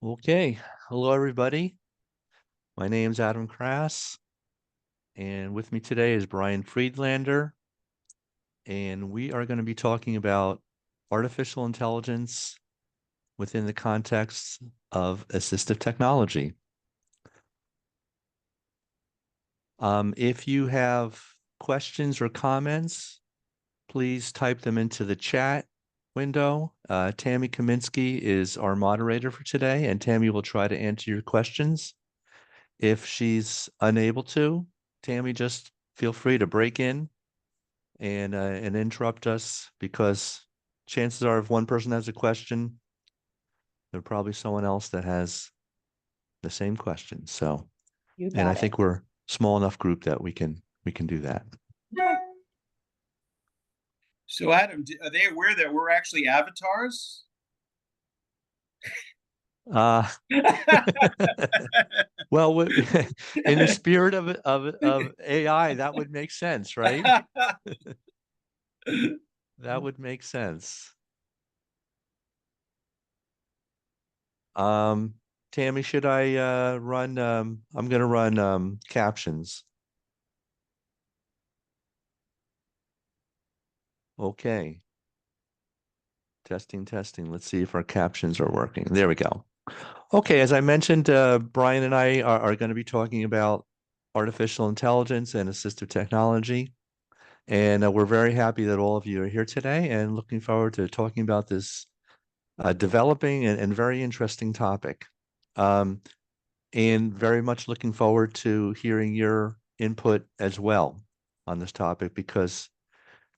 Okay, hello everybody. My name's Adam Krass, and with me today is Brian Friedlander, and we are going to be talking about artificial intelligence within the context of assistive technology. If you have questions or comments, please type them into the chat window. Tammy Kaminsky is our moderator for today, and Tammy will try to answer your questions. If she's unable to, Tammy, just feel free to break in and interrupt us, because chances are if one person has a question, there's probably someone else that has the same question. So, You and I got it. think we're a small enough group that we can do that. So, Adam, are they aware that we're actually avatars? Uh, well, in the spirit of AI, that would make sense, right? That would make sense. Tammy, should I run I'm gonna run captions. Okay. Testing. Let's see if our captions are working. There we go. Okay, as I mentioned, Brian and I are going to be talking about artificial intelligence and assistive technology. And we're very happy that all of you are here today and looking forward to talking about this developing and very interesting topic. And very much looking forward to hearing your input as well on this topic, because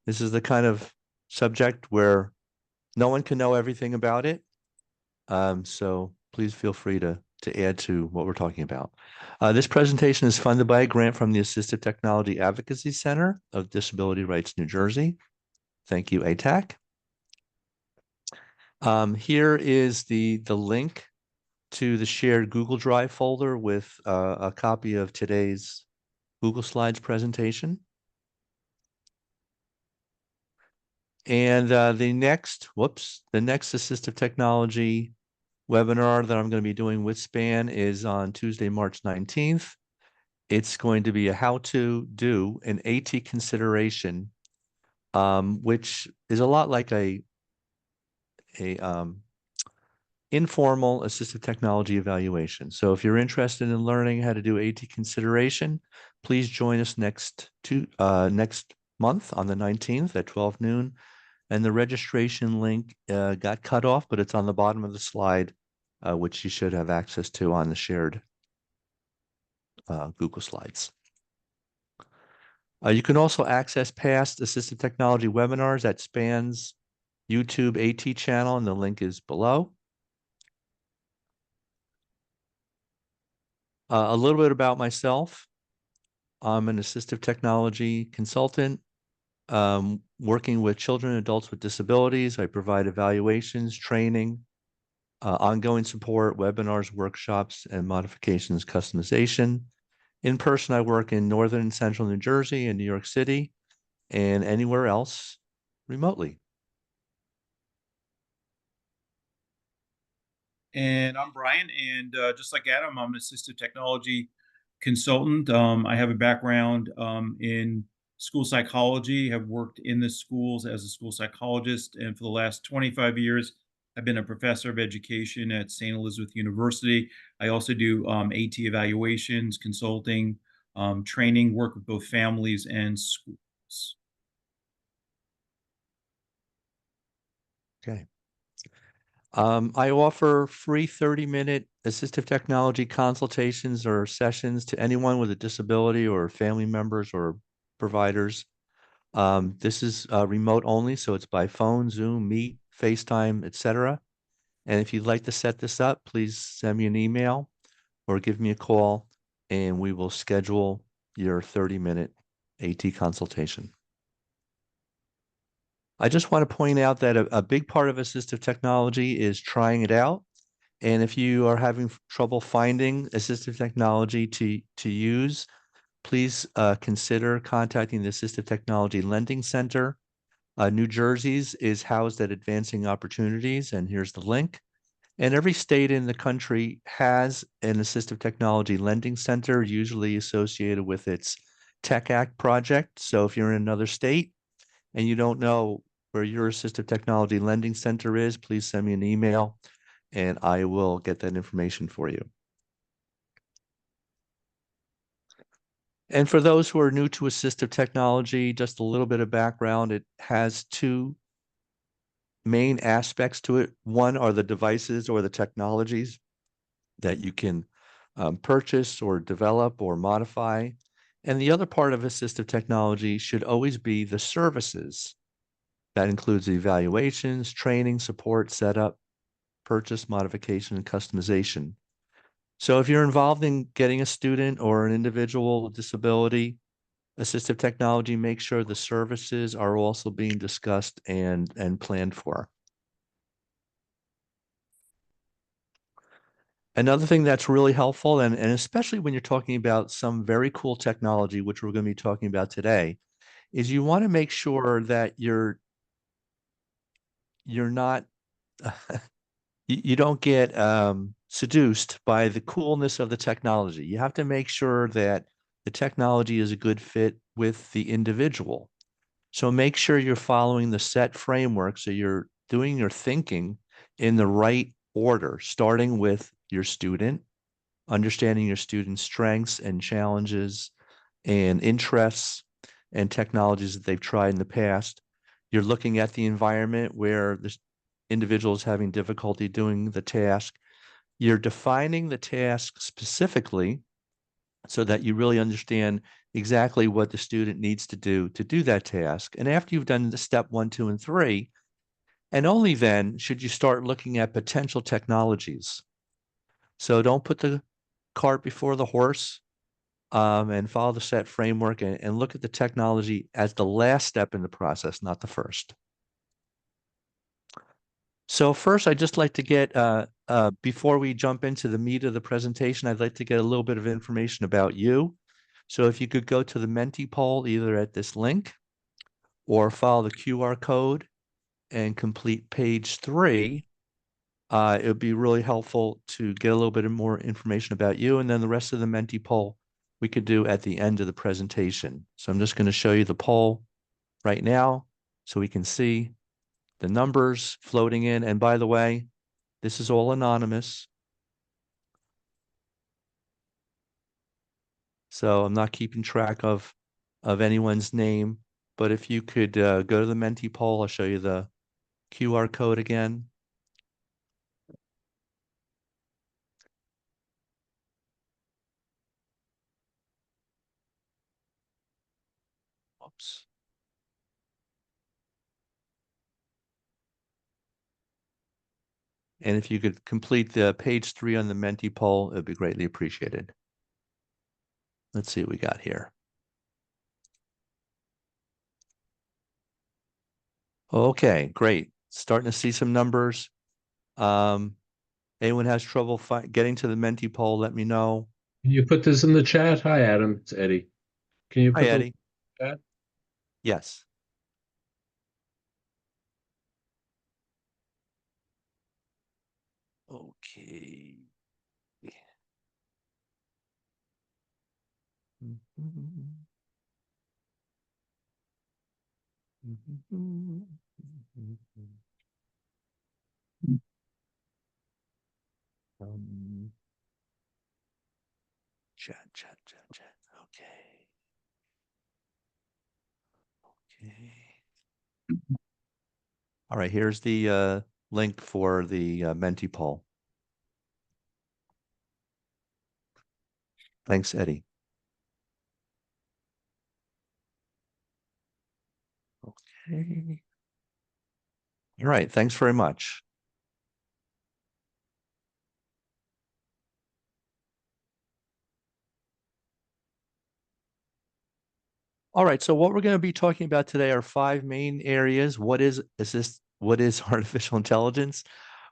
this is the kind of subject where no one can know everything about it. So please feel free to add to what we're talking about. This presentation is funded by a grant from the Assistive Technology Advocacy Center of Disability Rights, New Jersey. Thank you, ATAC. Here is the link to the shared Google Drive folder with a copy of today's Google Slides presentation. And the next assistive technology webinar that I'm going to be doing with SPAN is on Tuesday, March 19th. It's going to be a how to do an AT consideration, which is a lot like a informal assistive technology evaluation. So if you're interested in learning how to do AT consideration, please join us next month on the 19th at 12 noon. And the registration link got cut off, but it's on the bottom of the slide, which you should have access to on the shared Google Slides. You can also access past assistive technology webinars at SPAN's YouTube AT channel, and the link is below. A little bit about myself. I'm an assistive technology consultant, working with children and adults with disabilities. I provide evaluations, training, ongoing support, webinars, workshops, and modifications, customization. In person, I work in northern and central New Jersey and New York City, and anywhere else remotely. And I'm Brian, and just like Adam, I'm an assistive technology consultant. I have a background in school psychology, have worked in the schools as a school psychologist, and for the last 25 years, I've been a professor of education at St. Elizabeth University. I also do AT evaluations, consulting, training, work with both families and schools. Okay. I offer free 30-minute assistive technology consultations or sessions to anyone with a disability or family members or providers. This is remote only, so it's by phone, Zoom, Meet, FaceTime, etc. And if you'd like to set this up, please send me an email or give me a call, and we will schedule your 30-minute AT consultation. I just want to point out that a big part of assistive technology is trying it out. And if you are having trouble finding assistive technology to use, please consider contacting the Assistive Technology Lending Center. New Jersey's is housed at Advancing Opportunities, and here's the link. And every state in the country has an assistive technology lending center, usually associated with its Tech Act project. So if you're in another state and you don't know where your assistive technology lending center is, please send me an email and I will get that information for you. And for those who are new to assistive technology, just a little bit of background, it has two main aspects to it. One are the devices or the technologies that you can purchase or develop or modify. And the other part of assistive technology should always be the services. That includes evaluations, training, support, setup, purchase, modification, and customization. So if you're involved in getting a student or an individual with disability assistive technology, make sure the services are also being discussed and planned for. Another thing that's really helpful, and especially when you're talking about some very cool technology, which we're going to be talking about today, is you want to make sure that you're not you don't get seduced by the coolness of the technology. You have to make sure that the technology is a good fit with the individual. So make sure you're following the set framework so you're doing your thinking in the right order, starting with your student, understanding your student's strengths and challenges and interests and technologies that they've tried in the past. You're looking at the environment where the individual is having difficulty doing the task. You're defining the task specifically so that you really understand exactly what the student needs to do that task. And after you've done the step 1, 2, and 3, and only then should you start looking at potential technologies. So don't put the cart before the horse, and follow the set framework and look at the technology as the last step in the process, not the first. So first, I'd just like to get, before we jump into the meat of the presentation, I'd like to get a little bit of information about you. So if you could go to the Menti poll either at this link or follow the QR code and complete page 3, it would be really helpful to get a little bit more information about you. And then the rest of the Menti poll we could do at the end of the presentation. So I'm just going to show you the poll right now so we can see the numbers floating in. And by the way, this is all anonymous. So I'm not keeping track of anyone's name. But if you could go to the Menti poll, I'll show you the QR code again. Oops. And if you could complete the page 3 on the Menti poll, it'd be greatly appreciated. Let's see what we got here. Okay, great. Starting to see some numbers. Anyone has trouble getting to the Menti poll, let me know. Can you put this in the chat? Hi, Adam. It's Eddie. Can you Hi, put the Eddie. chat? Yes. Okay. Um, chat. Okay. Okay. All right, here's the link for the Menti poll. Thanks, Eddie. Okay. All right, thanks very much. All right, so what we're going to be talking about today are 5 main areas. What is artificial intelligence?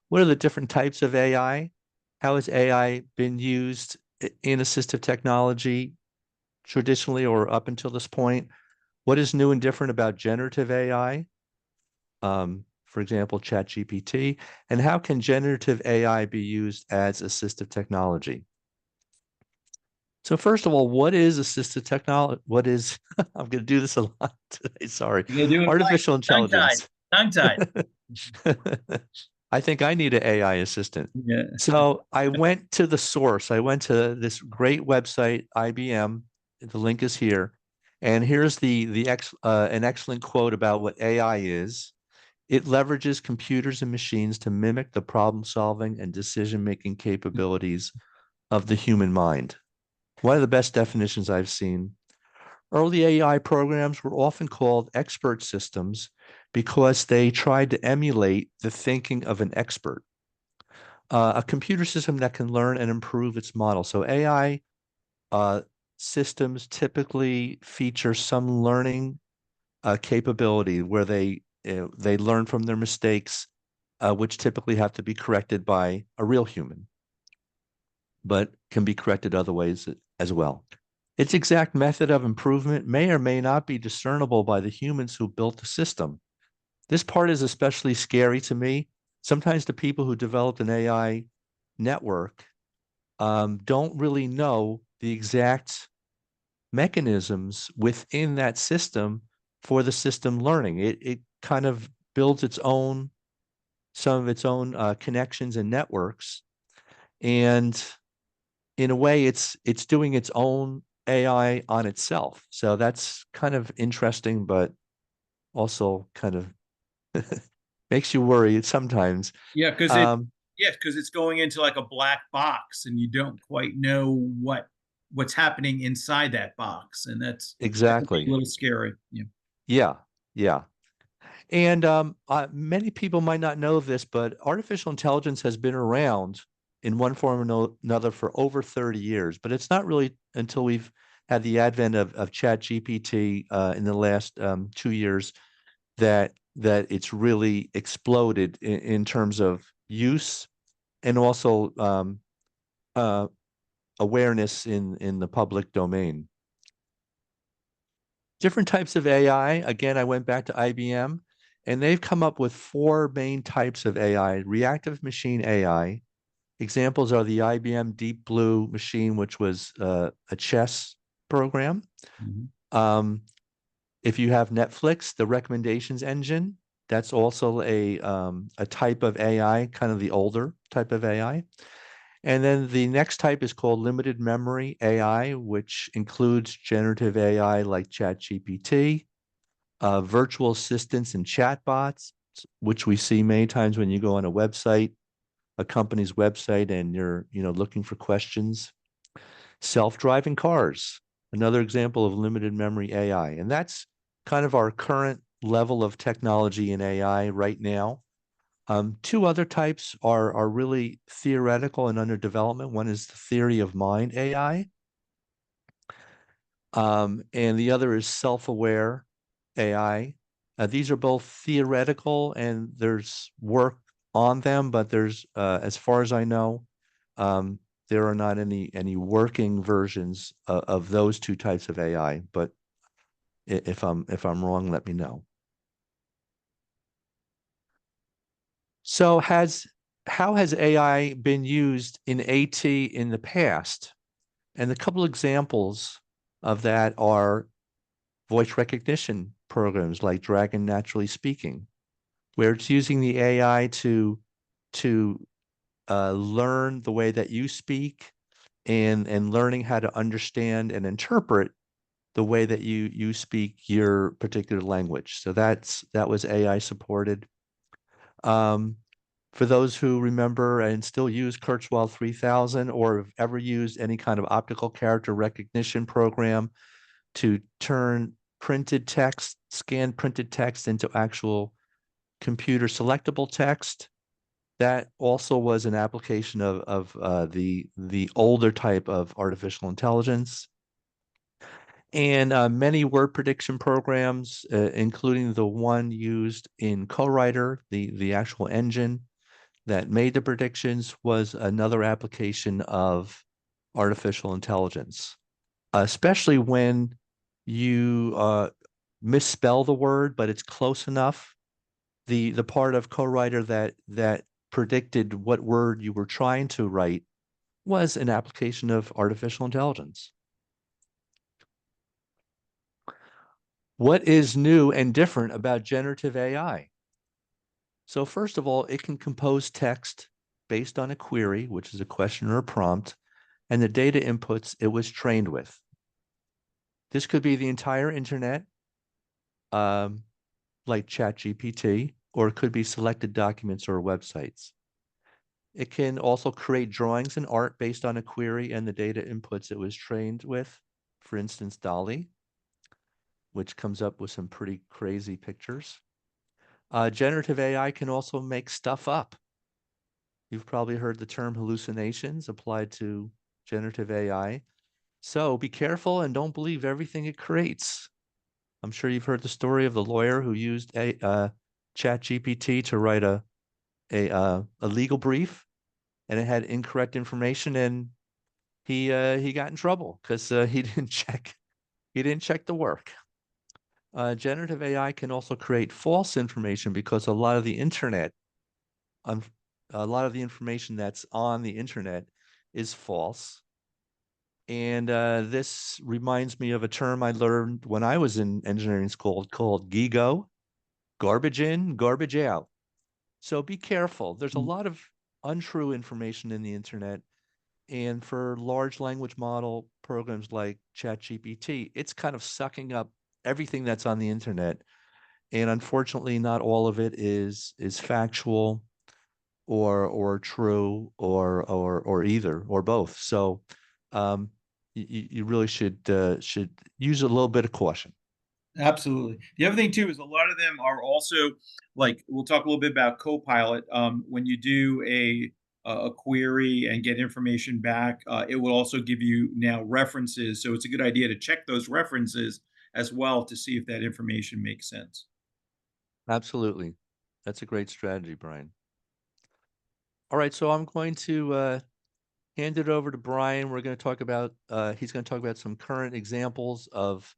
What are the different types of AI? How has AI been used in assistive technology traditionally or up until this point? What is new and different about generative AI? for example, ChatGPT? And how can generative AI be used as assistive technology? So first of all, what is assistive technology? What is, I'm going to do this a lot today, sorry. You're gonna do it right. Artificial Tongue-tied. intelligence. Tongue-tied. I think I need an AI assistant. Yeah. So I went to the source. I went to this great website, IBM. The link is here. And here's an excellent quote about what AI is. It leverages computers and machines to mimic the problem solving and decision making capabilities of the human mind. One of the best definitions I've seen. Early AI programs were often called expert systems because they tried to emulate the thinking of an expert, a computer system that can learn and improve its model. So AI systems typically feature some learning capability where they learn from their mistakes, which typically have to be corrected by a real human, but can be corrected other ways as well. Its exact method of improvement may or may not be discernible by the humans who built the system. This part is especially scary to me. Sometimes the people who developed an AI network don't really know the exact mechanisms within that system for the system learning. It kind of builds some of its own connections and networks, and in a way, it's doing its own AI on itself. So that's kind of interesting, but also kind of makes you worry sometimes. Yeah, because Um, it's going into like a black box, and you don't quite know what's happening inside that box, and that can be a exactly. little scary. Yeah. Yeah, yeah. And many people might not know this, but artificial intelligence has been around in one form or another for over 30 years. But it's not really until we've had the advent of ChatGPT in the last 2 years that it's really exploded in terms of use and also uh, awareness in the public domain. Different types of AI. Again, I went back to IBM, and they've come up with four main types of AI. Reactive machine AI. Examples are the IBM Deep Blue machine, which was a chess program. Mhm. If you have Netflix, the recommendations engine, that's also a type of AI, kind of the older type of AI. And then the next type is called limited memory AI, which includes generative AI like ChatGPT, virtual assistants and chatbots, which we see many times when you go on a website, a company's website, and you're looking for questions. Self-driving cars, another example of limited memory AI, and that's kind of our current level of technology in AI right now. Two other types are really theoretical and under development. One is the theory of mind AI, and the other is self-aware AI. These are both theoretical, and there's work on them, but there's, as far as I know, there are not any working versions of those two types of AI. But if I'm wrong, let me know. So how has AI been used in AT in the past? And a couple examples of that are voice recognition programs like Dragon Naturally Speaking, where it's using the AI to learn the way that you speak and learning how to understand and interpret the way that you speak your particular language. So that was AI supported. Um, for those who remember and still use Kurzweil 3000 or have ever used any kind of optical character recognition program to turn printed text, scanned printed text into actual computer selectable text, that also was an application of the older type of artificial intelligence. And many word prediction programs, including the one used in CoWriter, the actual engine that made the predictions, was another application of artificial intelligence, especially when you misspell the word, but it's close enough the part of co-writer that predicted what word you were trying to write was an application of artificial intelligence. What is new and different about generative AI? So first of all, it can compose text based on a query, which is a question or a prompt, and the data inputs it was trained with. This could be the entire internet, like ChatGPT, or it could be selected documents or websites. It can also create drawings and art based on a query and the data inputs it was trained with. For instance, DALL-E, which comes up with some pretty crazy pictures. Generative AI can also make stuff up. You've probably heard the term hallucinations applied to generative AI. So be careful and don't believe everything it creates. I'm sure you've heard the story of the lawyer who used ChatGPT to write a legal brief, and it had incorrect information, and he got in trouble because he didn't check the work. Generative AI can also create false information because a lot of the information that's on the internet is false. And this reminds me of a term I learned when I was in engineering school called GIGO, garbage in, garbage out. So be careful. There's a lot of untrue information in the internet. And for large language model programs like ChatGPT, it's kind of sucking up everything that's on the internet. And unfortunately, not all of it is factual or true or either or both. So you really should use a little bit of caution. Absolutely. The other thing too is a lot of them are also like we'll talk a little bit about Copilot. When you do a query and get information back, it will also give you now references. So it's a good idea to check those references as well to see if that information makes sense. Absolutely. That's a great strategy, Brian. All right, so I'm going to hand it over to Brian. We're going to talk about he's going to talk about some current examples of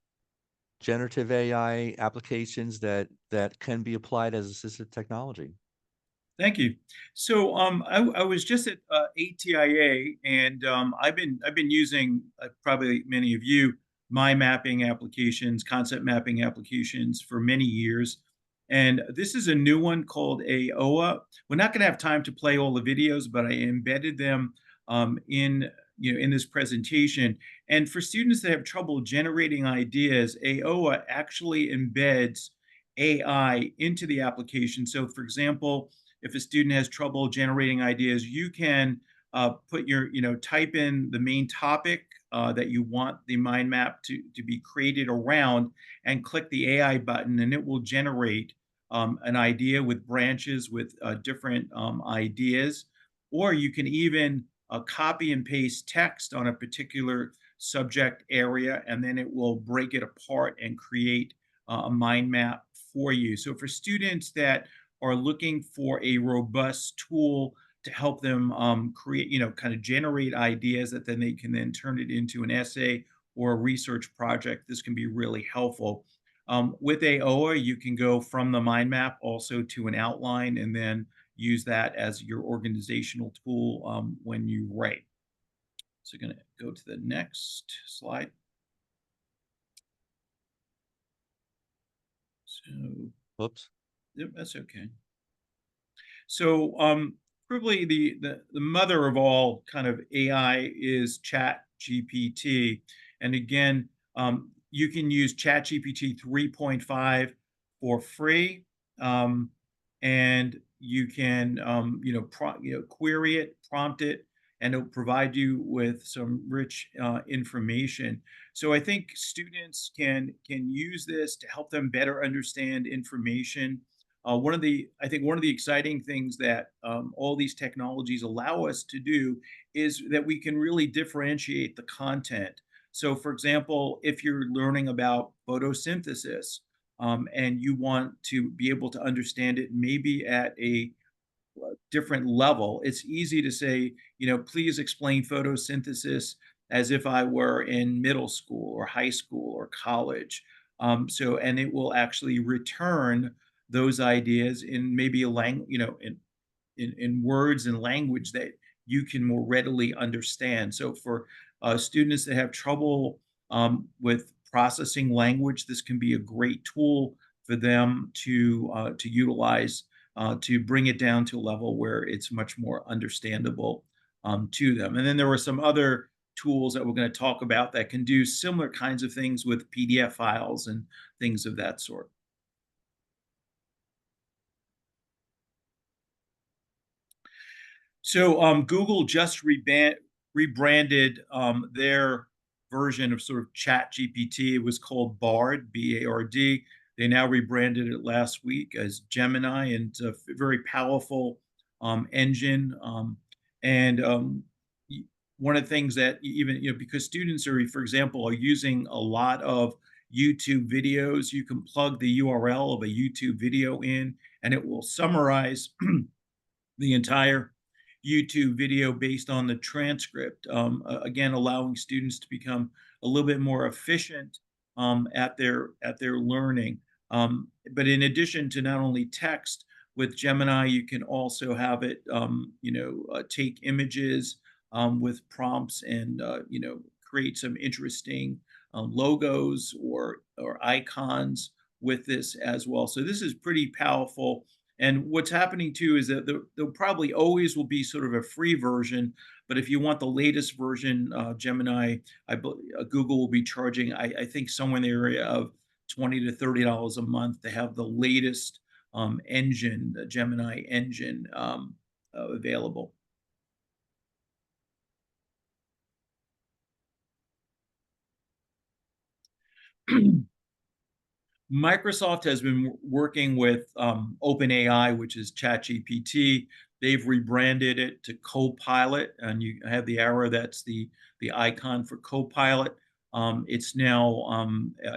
generative AI applications that can be applied as assistive technology. Thank you. So I was just at ATIA, and I've been using probably many of you mind mapping applications, concept mapping applications for many years. And this is a new one called AOA. We're not going to have time to play all the videos, but I embedded them in in this presentation. And for students that have trouble generating ideas, AOA actually embeds AI into the application. So, for example, if a student has trouble generating ideas, you can put your, type in the main topic that you want the mind map to be created around and click the AI button, and it will generate an idea with branches with different ideas. Or you can even copy and paste text on a particular subject area, and then it will break it apart and create a mind map for you. So for students that are looking for a robust tool to help them create, kind of generate ideas that then they can then turn it into an essay or a research project. This can be really helpful. With AOA, you can go from the mind map also to an outline and then use that as your organizational tool when you write. So going to go to the next slide. So, Whoops. yep, that's okay. So probably the mother of all kind of AI is Chat GPT. And again, you can use Chat GPT 3.5 for free. And you can query it, prompt it, and it'll provide you with some rich information. So I think students can use this to help them better understand information. I think one of the exciting things that all these technologies allow us to do is that we can really differentiate the content. So, for example, if you're learning about photosynthesis and you want to be able to understand it maybe at a different level, it's easy to say, please explain photosynthesis as if I were in middle school or high school or college. And it will actually return those ideas in maybe a in words and language that you can more readily understand. So for students that have trouble with processing language, this can be a great tool for them to utilize to bring it down to a level where it's much more understandable to them. And then there were some other tools that we're going to talk about that can do similar kinds of things with PDF files and things of that sort. So Google just rebranded their version of sort of Chat GPT. It was called Bard, B-A-R-D. They now rebranded it last week as Gemini, and it's a very powerful engine. And one of the things that even, because students are, for example, are using a lot of YouTube videos, you can plug the URL of a YouTube video in, and it will summarize the entire YouTube video based on the transcript. Again, allowing students to become a little bit more efficient at their learning. But in addition to not only text with Gemini, you can also have it, take images with prompts and create some interesting logos or icons with this as well. So this is pretty powerful. And what's happening too is that there probably always will be sort of a free version, but if you want the latest version, Gemini, Google will be charging, I think, somewhere in the area of $20 to $30 a month to have the latest engine, the Gemini engine, available. Microsoft has been working with OpenAI, which is ChatGPT. They've rebranded it to Copilot, and you have the arrow. That's the icon for Copilot. It's now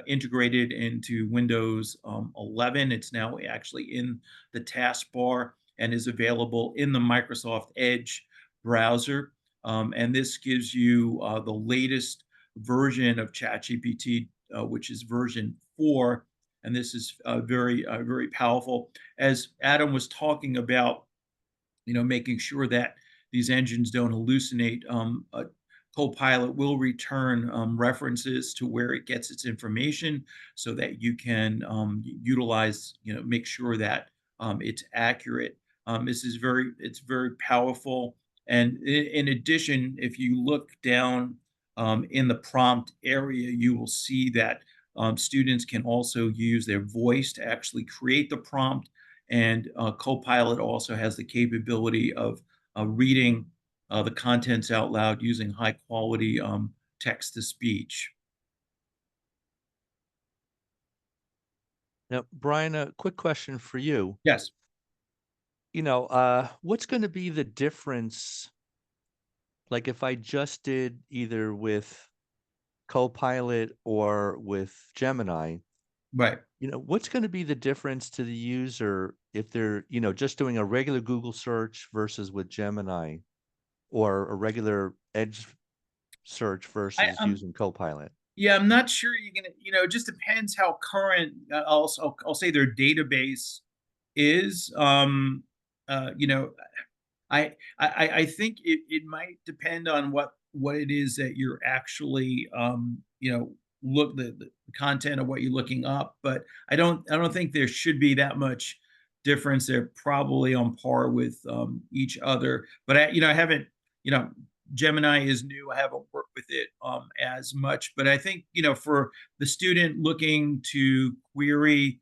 integrated into Windows 11. It's now actually in the taskbar and is available in the Microsoft Edge browser. And this gives you the latest version of ChatGPT, which is version 4, and this is very powerful. As Adam was talking about, making sure that these engines don't hallucinate. Copilot will return references to where it gets its information, so that you can utilize, make sure that it's accurate. It's very powerful. And in addition, if you look down in the prompt area, you will see that students can also use their voice to actually create the prompt. And Copilot also has the capability of reading the contents out loud using high quality text to speech. Now, Brian, a quick question for you. Yes. What's going to be the difference? Like if I just did either with Copilot or with Gemini, Right. what's going to be the difference to the user if they're, just doing a regular Google search versus with Gemini, or a regular Edge search versus using Copilot? Yeah, I'm not sure you're gonna. It just depends how current. I'll say their database is. You know, I think it might depend on what it is that you're actually look the content of what you're looking up, but I don't think there should be that much difference. They're probably on par with each other, but I haven't, you know Gemini is new. I haven't worked with it as much, but I think, for the student looking to query,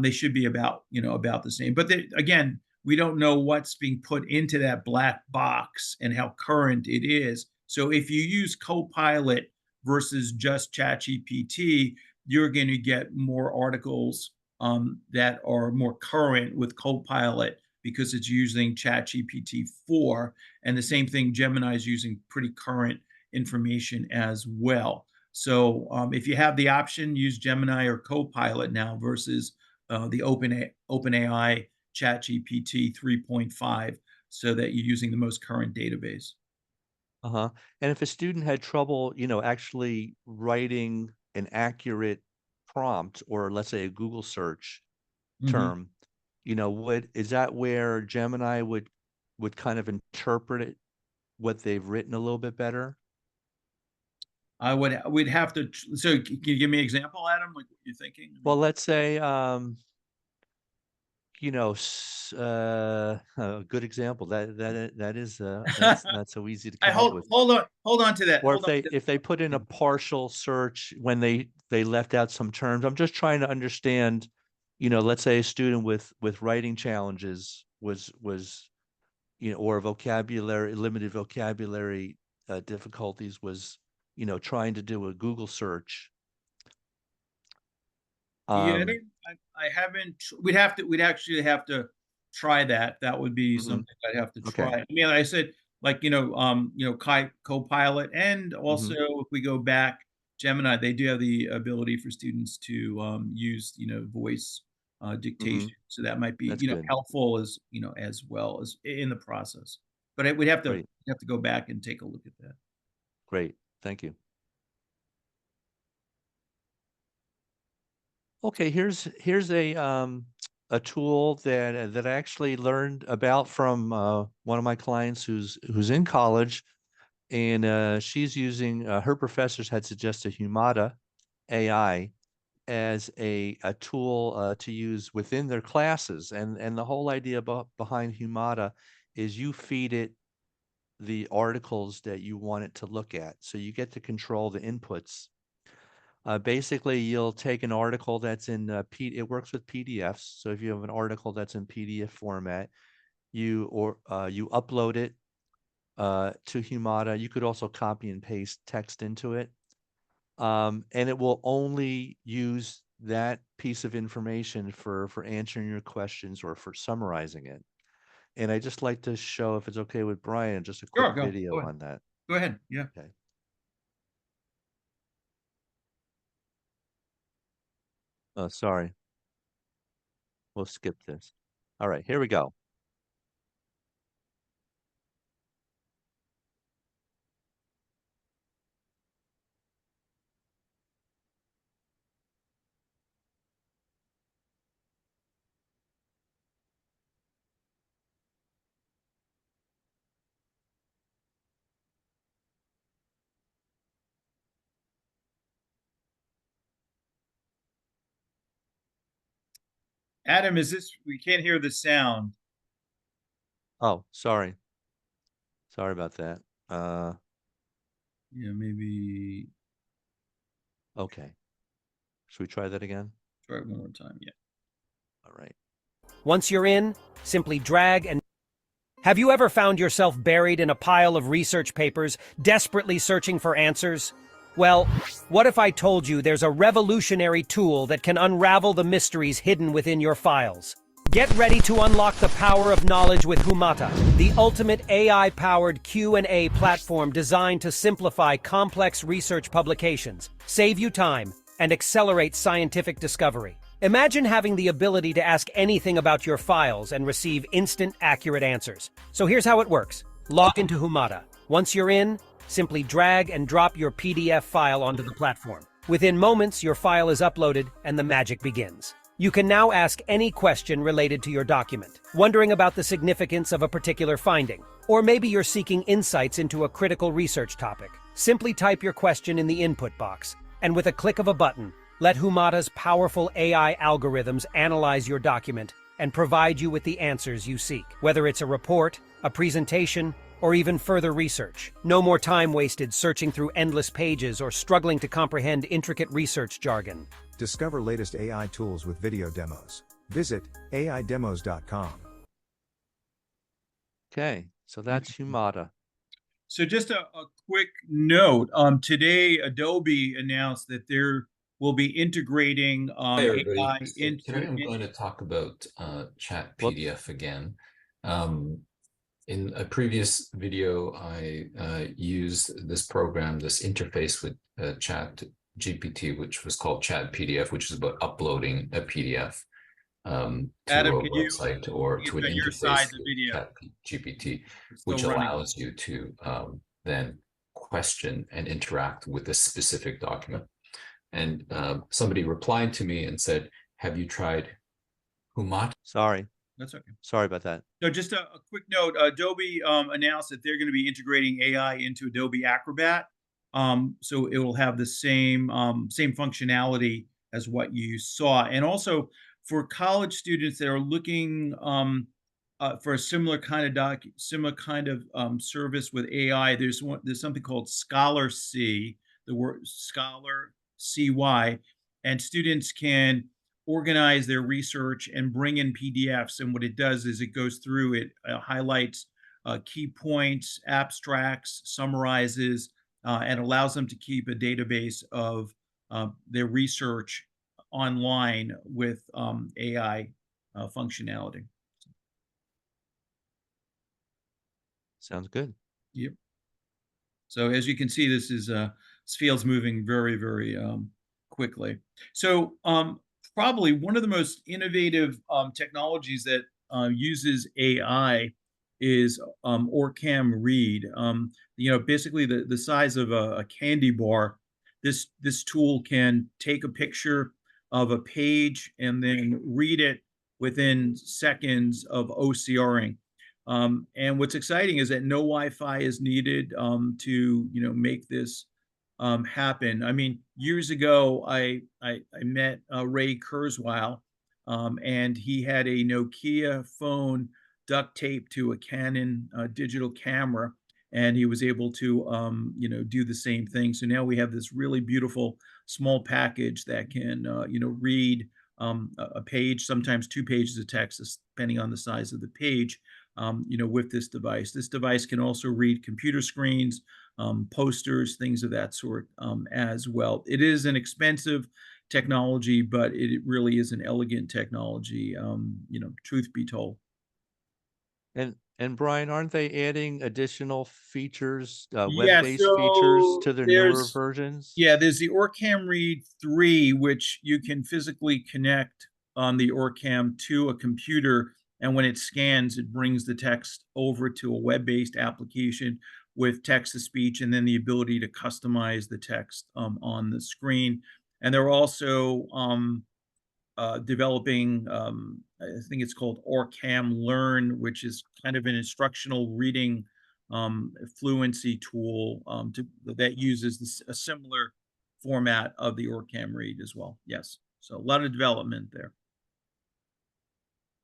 they should be about the same. But again, we don't know what's being put into that black box and how current it is. So if you use Copilot versus just ChatGPT, you're going to get more articles that are more current with Copilot because it's using ChatGPT 4. And the same thing, Gemini is using pretty current information as well. So if you have the option, use Gemini or Copilot now versus the OpenAI ChatGPT 3.5, so that you're using the most current database. Uh-huh. And if a student had trouble, actually writing an accurate prompt, or let's say a Google search Mhm. term, is that where Gemini would kind of interpret it, what they've written a little bit better? We'd have to, so can you give me an example, Adam, like what you're thinking? Well, let's say, a good example that is that's not so easy to come up with. Hold on to that. Or Hold on to if they put in a partial search when they left out some terms. I'm just trying to understand, let's say a student with writing challenges was or limited vocabulary difficulties was trying to do a Google search. Yeah, I haven't. We'd actually have to try that. That would be something I'd have to try. Okay. I mean, like I said, like Copilot, and also if we go back, Gemini, they do have the ability for students to use voice dictation. So that might be That's good. helpful as as well as in the process. But we'd have to Great. go back and take a look at that. Great, thank you. Okay, here's a tool that I actually learned about from one of my clients who's in college, and she's using her professors had suggested Humata AI as a tool to use within their classes, and the whole idea behind Humata is you feed it the articles that you want it to look at, so you get to control the inputs. Basically, you'll take an article that's in it works with PDFs. So if you have an article that's in PDF format, you upload it to Humata. You could also copy and paste text into it, and it will only use that piece of information for answering your questions or for summarizing it. And I just like to show, if it's okay with Brian, just a quick video on that. Go ahead. Yeah. Okay. Oh, sorry. We'll skip this. All right, here we go. Adam, we can't hear the sound. Oh, sorry. Sorry about that. Yeah, maybe Okay. Should we try that again? try it one more time. Yeah. All right. Once you're in, simply drag and... Have you ever found yourself buried in a pile of research papers, desperately searching for answers? Well, what if I told you there's a revolutionary tool that can unravel the mysteries hidden within your files? Get ready to unlock the power of knowledge with Humata, the ultimate AI-powered Q&A platform designed to simplify complex research publications, save you time, and accelerate scientific discovery. Imagine having the ability to ask anything about your files and receive instant, accurate answers. So here's how it works. Log into Humata. Once you're in, simply drag and drop your PDF file onto the platform. Within moments, your file is uploaded and the magic begins. You can now ask any question related to your document, wondering about the significance of a particular finding, or maybe you're seeking insights into a critical research topic. Simply type your question in the input box, and with a click of a button, let Humata's powerful AI algorithms analyze your document and provide you with the answers you seek. Whether it's a report, a presentation, or even further research. No more time wasted searching through endless pages or struggling to comprehend intricate research jargon. Discover latest AI tools with video demos. Visit aidemos.com. Okay, so that's Humata. So just a quick note. Today, Adobe announced that there will be integrating Hey everybody. AI So into. today I'm going to talk about Chat PDF again. In a previous video, I used this program, this interface with Chat GPT, which was called Chat PDF, which is about uploading a PDF to Adam, a could you website or to an get your interface side of the with video? Chat GPT, It's still which running. allows you to then question and interact with a specific document. And somebody replied to me and said, have you tried Humata? Sorry. That's okay. Sorry about that. No, just a quick note. Adobe announced that they're going to be integrating AI into Adobe Acrobat, so it will have the same functionality as what you saw. And also for college students that are looking for a similar kind of service with AI, there's something called Scholar C, the word Scholar CY, and students can organize their research and bring in PDFs. And what it does is it goes through, it highlights key points, abstracts, summarizes, and allows them to keep a database of their research online with AI functionality. Sounds good. Yep. So as you can see, this field's moving very quickly. So probably one of the most innovative technologies that uses AI is OrCam Read. Basically the size of a candy bar. This tool can take a picture of a page and then read it within seconds of OCRing. And what's exciting is that no Wi-Fi is needed to make this happen. I mean, years ago, I met Ray Kurzweil, and he had a Nokia phone duct taped to a Canon digital camera, and he was able to do the same thing. So now we have this really beautiful small package that can read a page, sometimes 2 pages of text, depending on the size of the page. With this device. This device can also read computer screens, posters, things of that sort as well. It is an expensive technology, but it really is an elegant technology, truth be told. And Brian, aren't they adding additional features, Yeah, web-based features so to their newer versions? there's the OrCam Read 3, which you can physically connect on the OrCam to a computer, and when it scans, it brings the text over to a web-based application with text-to-speech, and then the ability to customize the text on the screen. And they're also developing, I think it's called OrCam Learn, which is kind of an instructional reading fluency tool that uses a similar format of the OrCam Read as well. Yes, so a lot of development there.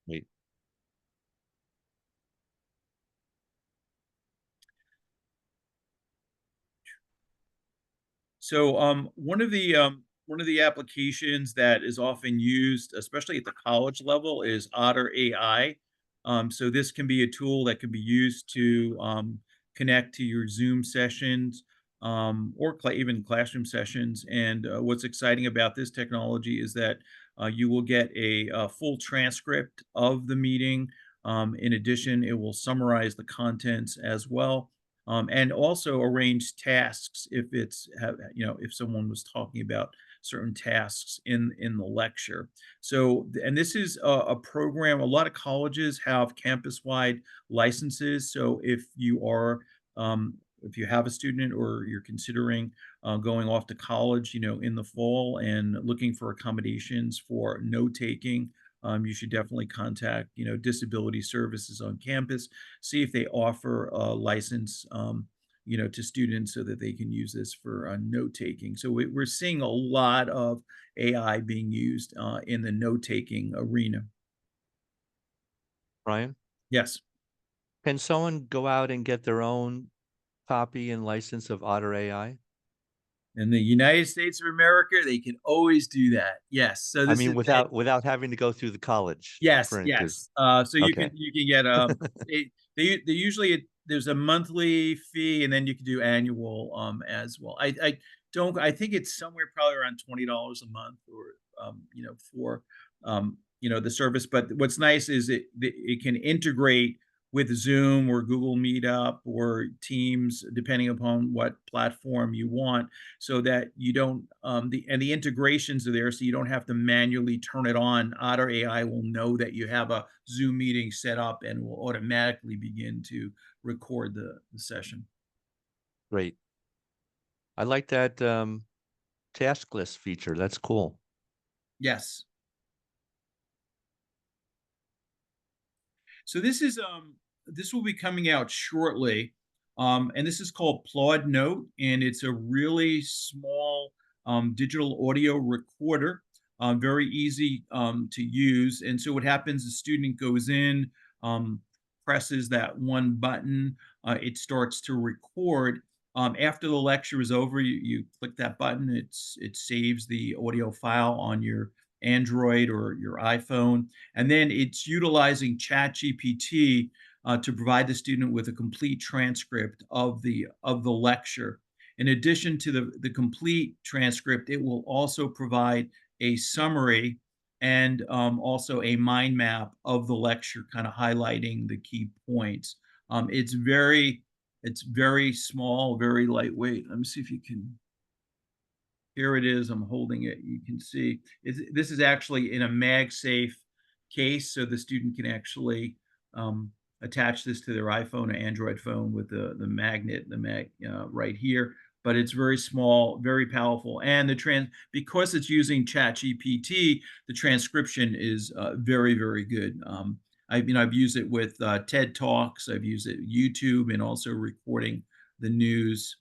Wait. So one of the applications that is often used, especially at the college level, is Otter AI. So this can be a tool that can be used to connect to your Zoom sessions or even classroom sessions. And what's exciting about this technology is that you will get a full transcript of the meeting. In addition, it will summarize the contents as well. And also arrange tasks if someone was talking about certain tasks in the lecture. So, and this is a program. A lot of colleges have campus-wide licenses. So if you have a student or you're considering going off to college, in the fall and looking for accommodations for note taking, you should definitely contact, disability services on campus, see if they offer a license, to students so that they can use this for note taking. So we're seeing a lot of AI being used in the note taking arena. Brian, Yes. can someone go out and get their own copy and license of Otter AI? In the United States of America, they can always do that. Yes. So I this mean, is without having to go through the college. yes, For yes. So okay. you can get they usually there's a monthly fee and then you can do annual as well. I think it's somewhere probably around $20 a month or for the service. But what's nice is it can integrate with Zoom or Google Meetup or Teams, depending upon what platform you want, so that you don't the integrations are there, so you don't have to manually turn it on. Otter AI will know that you have a Zoom meeting set up and will automatically begin to record the session. Great. I like that task list feature. That's cool. Yes. So this will be coming out shortly, and this is called Plod Note, and it's a really small digital audio recorder, very easy to use. And so what happens, the student goes in, um, presses that one button, it starts to record. After the lecture is over, you click that button, it saves the audio file on your Android or your iPhone, and then it's utilizing ChatGPT to provide the student with a complete transcript of the lecture. In addition to the complete transcript, it will also provide a summary and also a mind map of the lecture, kind of highlighting the key points. It's very small, very lightweight. Let me see if you can. Here it is. I'm holding it. You can see this is actually in a MagSafe case, so the student can actually attach this to their iPhone or Android phone with the magnet, right here. But it's very small, very powerful, and because it's using ChatGPT, the transcription is very, very good. I've used it with TED Talks. I've used it YouTube, and also recording the news.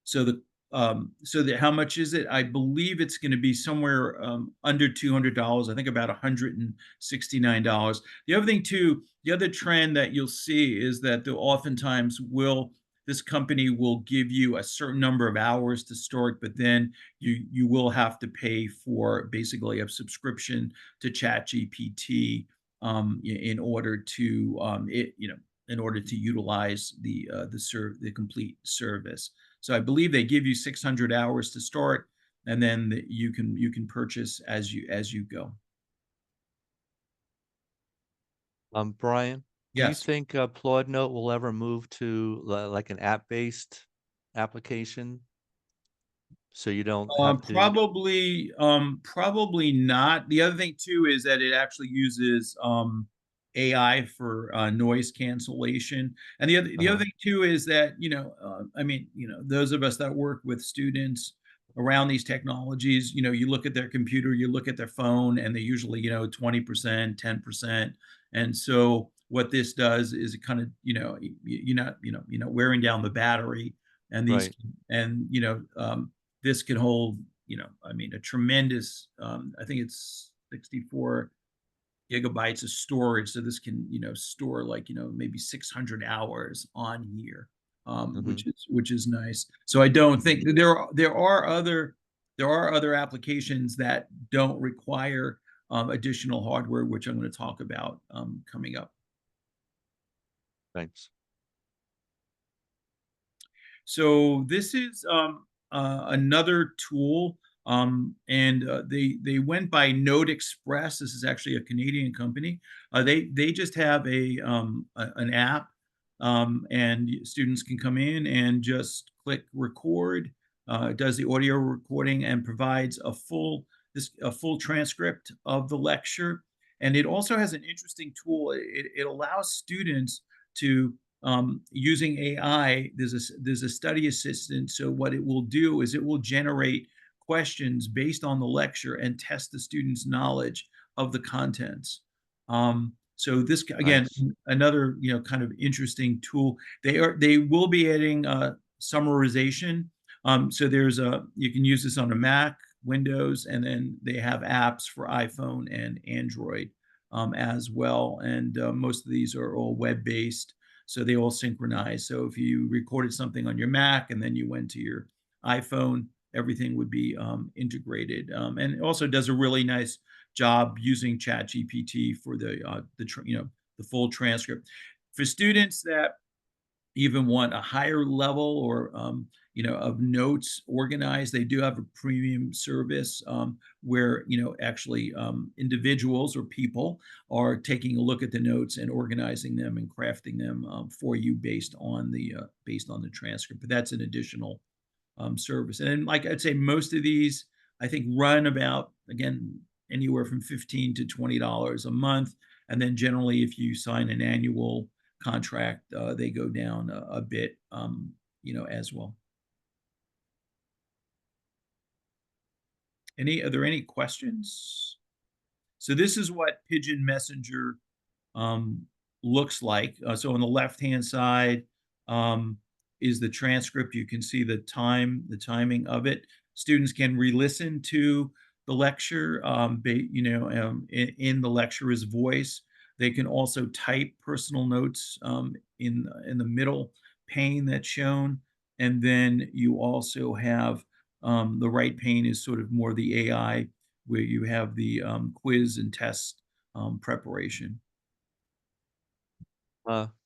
So how much is it? I believe it's going to be somewhere under $200. I think about $169. The other thing too, the other trend that you'll see is that oftentimes this company will give you a certain number of hours to start, but then you will have to pay for basically a subscription to ChatGPT in order to in order to utilize the complete service. So I believe they give you 600 hours to start, and then you can purchase as you go. Brian, do you Yes. think Plod Note will ever move to like an app-based application? So you don't have to. Probably not. The other thing too is that it actually uses AI for noise cancellation. And the other thing too is that those of us that work with students around these technologies, you look at their computer, you look at their phone, and they usually 20%, 10%. And so what this does is it kind of you're not wearing down the battery, and these Right. and this can hold, a tremendous, I think it's 64 gigabytes of storage. So this can, store like, maybe 600 hours on here, Mm-hmm. which is nice. So I don't think there are other applications that don't require additional hardware, which I'm going to talk about coming up. Thanks. So this is another tool, and they went by Note Express. This is actually a Canadian company. They just have an app, and students can come in and just click record. It does the audio recording and provides a full transcript of the lecture. And it also has an interesting tool. It allows students to using AI, there's a study assistant. So what it will do is it will generate questions based on the lecture and test the student's knowledge of the contents. So this again, Nice. another kind of interesting tool. They will be adding summarization. So you can use this on a Mac, Windows, and then they have apps for iPhone and Android as well. And most of these are all web-based. So they all synchronize. So if you recorded something on your Mac and then you went to your iPhone, everything would be integrated. And it also does a really nice job using ChatGPT for the full transcript. For students that even want a higher level or of notes organized, they do have a premium service where actually individuals or people are taking a look at the notes and organizing them and crafting them for you based on the transcript. But that's an additional service. And then, like I'd say, most of these I think run about, again, anywhere from $15 to $20 a month. And then generally, if you sign an annual contract, they go down a bit, as well. Are there any questions? So this is what Pigeon Messenger looks like. So on the left-hand side is the transcript. You can see the timing of it. Students can re-listen to the lecture, in the lecturer's voice. They can also type personal notes in the middle pane that's shown, and then you also have the right pane is sort of more the AI, where you have the quiz and test preparation.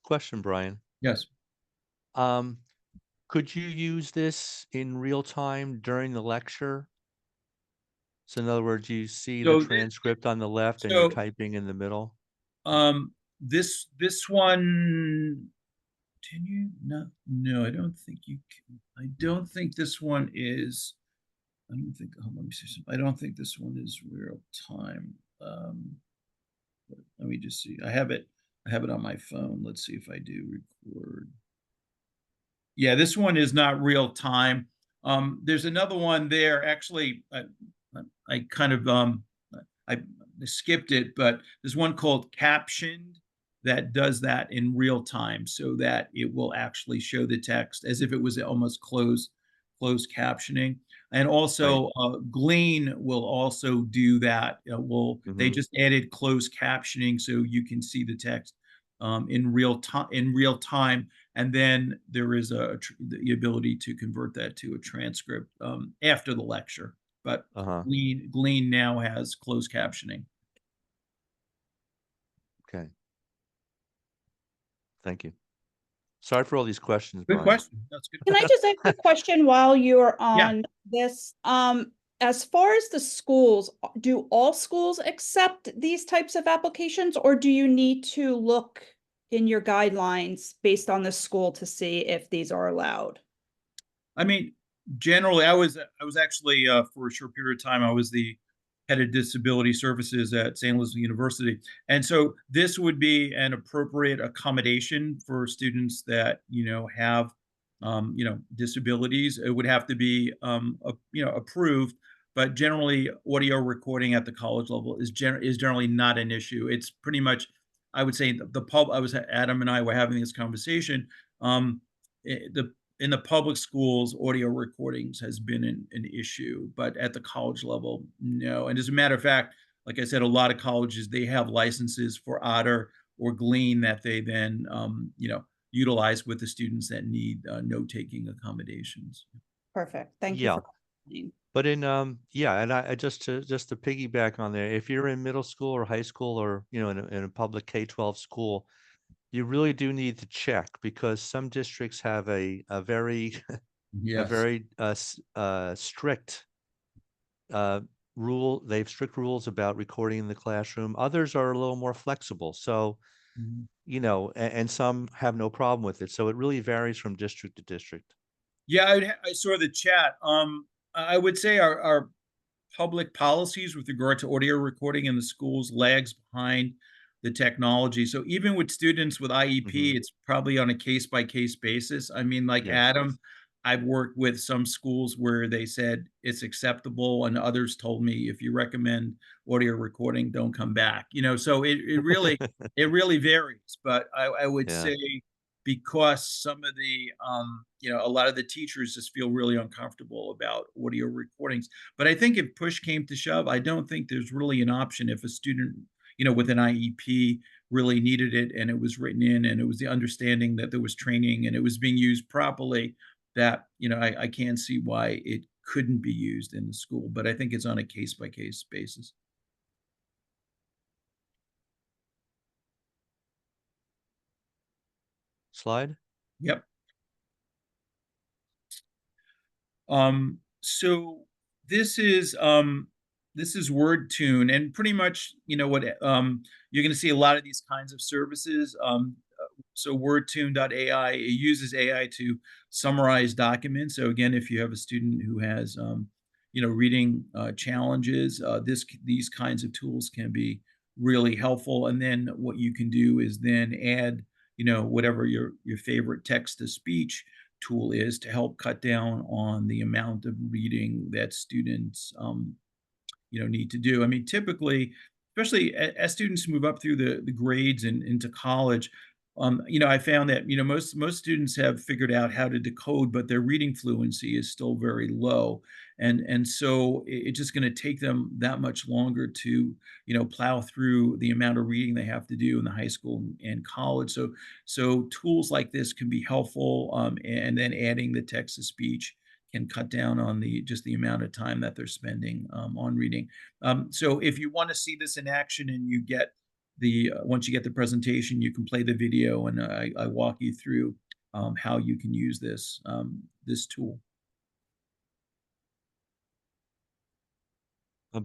Question, Brian. Yes. Um, could you use this in real time during the lecture? So in other words, you see the So transcript on the left and you're so typing in the middle? this one, can you? No, I don't think you can. I don't think this one is. I don't think. Oh, let me see something. I don't think this one is real time. Let me just see. I have it on my phone. Let's see if I do record. Yeah, this one is not real time. There's another one there. Actually, I kind of I skipped it, but there's one called Captioned that does that in real time, so that it will actually show the text as if it was almost closed captioning. And Right. also, Glean will also do that. They Mhm. just added closed captioning so you can see the text in real time, and then there is the ability to convert that to a transcript after the lecture. But Uh-huh. Glean now has closed captioning. Okay. Thank you. Sorry for all these questions, Good Brian. question. That's good. Can I just ask a question while you're Yeah. on this? As far as the schools, do all schools accept these types of applications, or do you need to look in your guidelines based on the school to see if these are allowed? I mean, generally, I was actually for a short period of time, I was the head of disability services at St. Louis University, and so this would be an appropriate accommodation for students that have disabilities. It would have to be approved, but generally, audio recording at the college level is generally not an issue. It's pretty much, I would say, the pub. Adam and I were having this conversation. The in the public schools, audio recordings has been an issue, but at the college level, no. And as a matter of fact, like I said, a lot of colleges, they have licenses for Otter or Glean that they then, utilize with the students that need note-taking accommodations. Perfect. Thank you Yeah. for explaining. But and I just to piggyback on there, if you're in middle school or high school or in a public K-12 school, you really do need to check because some districts have a very a Yes. very strict rule. They have strict rules about recording in the classroom. Others are a little more flexible. So Mhm. and some have no problem with it. So it really varies from district to district. Yeah, I saw the chat. I would say our public policies with regard to audio recording in the schools lags behind the technology. So even with students with IEP, Mhm. it's probably on a case by case basis. I mean, like Yes. Adam, I've worked with some schools where they said it's acceptable, and others told me if you recommend audio recording, don't come back. So it really varies. But I would Yeah. say because some of the a lot of the teachers just feel really uncomfortable about audio recordings. But I think if push came to shove, I don't think there's really an option if a student, with an IEP really needed it and it was written in and it was the understanding that there was training and it was being used properly, that, I can't see why it couldn't be used in the school. But I think it's on a case by case basis. Slide. Yep. So this is WordTune, and pretty much what you're going to see a lot of these kinds of services. So WordTune.ai, it uses AI to summarize documents. So again, if you have a student who has reading challenges, these kinds of tools can be really helpful. And then what you can do is then add whatever your favorite text to speech tool is to help cut down on the amount of reading that students need to do. I mean, typically especially as students move up through the grades and into college. I found that most students have figured out how to decode, but their reading fluency is still very low, and so it's just going to take them that much longer to plow through the amount of reading they have to do in the high school and college. So tools like this can be helpful, and then adding the text to speech can cut down on the amount of time that they're spending on reading. So if you want to see this in action and you get once you get the presentation, you can play the video and I walk you through how you can use this tool.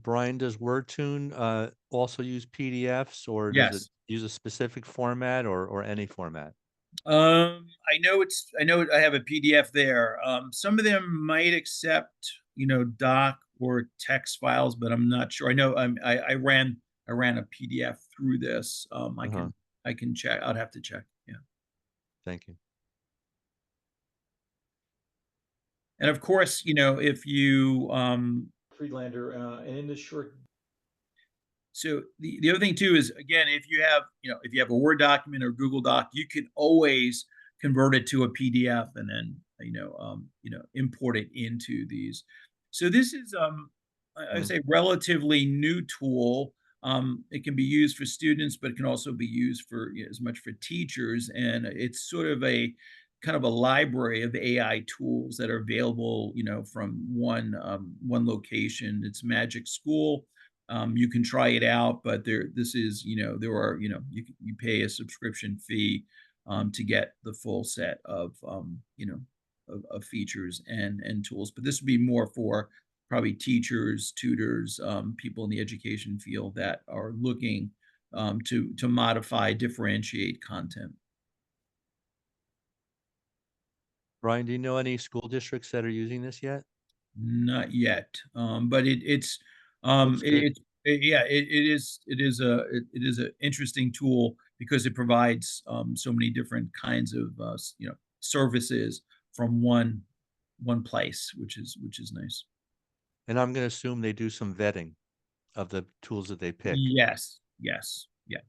Brian, does WordTune also use PDFs, or does it Yes. use a specific format, or any format? I have a PDF there. Some of them might accept, doc or text files, but I'm not sure. I know I ran a PDF through this. Uh-huh. I can check. I'd have to check. Yeah. Thank you. And of course, if you Friedlander, and in this short. So the other thing too is, again, if you have a Word document or Google Doc, you can always convert it to a PDF and then import it into these. So this is I would say relatively new tool. It can be used for students, but it can also be used for as much for teachers, and it's sort of a kind of a library of AI tools that are available, from one location. It's Magic School. You can try it out, but this is, there are, you pay a subscription fee to get the full set of features and tools. But this would be more for probably teachers, tutors, people in the education field that are looking to modify, differentiate content. Brian, do you know any school districts that are using this yet? Not yet, but Looks good. it is a interesting tool because it provides so many different kinds of services from one place, which is nice. And I'm going to assume they do some vetting of the tools that they pick. Yes, yes, yeah.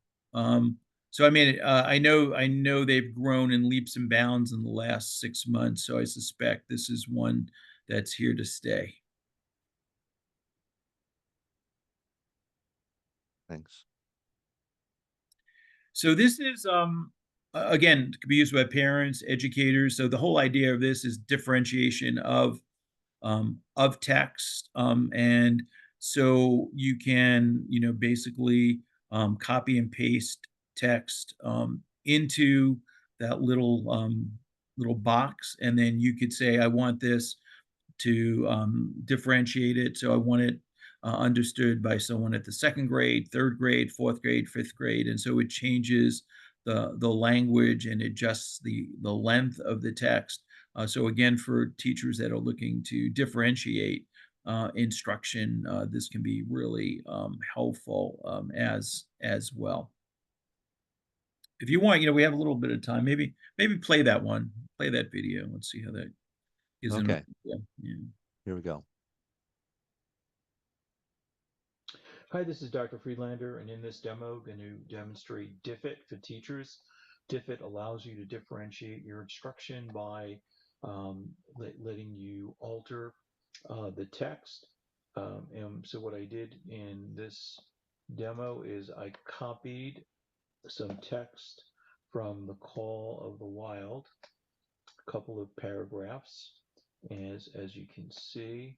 So I mean, I know they've grown in leaps and bounds in the last 6 months, so I suspect this is one that's here to stay. Thanks. So this is again, it can be used by parents, educators. So the whole idea of this is differentiation of text, and so you can basically copy and paste text into that little box, and then you could say, I want this to differentiate it. So I want it understood by someone at the second grade, third grade, fourth grade, fifth grade, and so it changes the language and adjusts the length of the text. So again, for teachers that are looking to differentiate instruction, this can be really helpful as well. If you want, we have a little bit of time. Maybe play that video. Let's see how that is. Okay. Yeah. Here we go. Hi, this is Dr. Friedlander, and in this demo, I'm going to demonstrate Diffit for teachers. Diffit allows you to differentiate your instruction by letting you alter the text. And so what I did in this demo is I copied some text from The Call of the Wild, a couple of paragraphs, as you can see.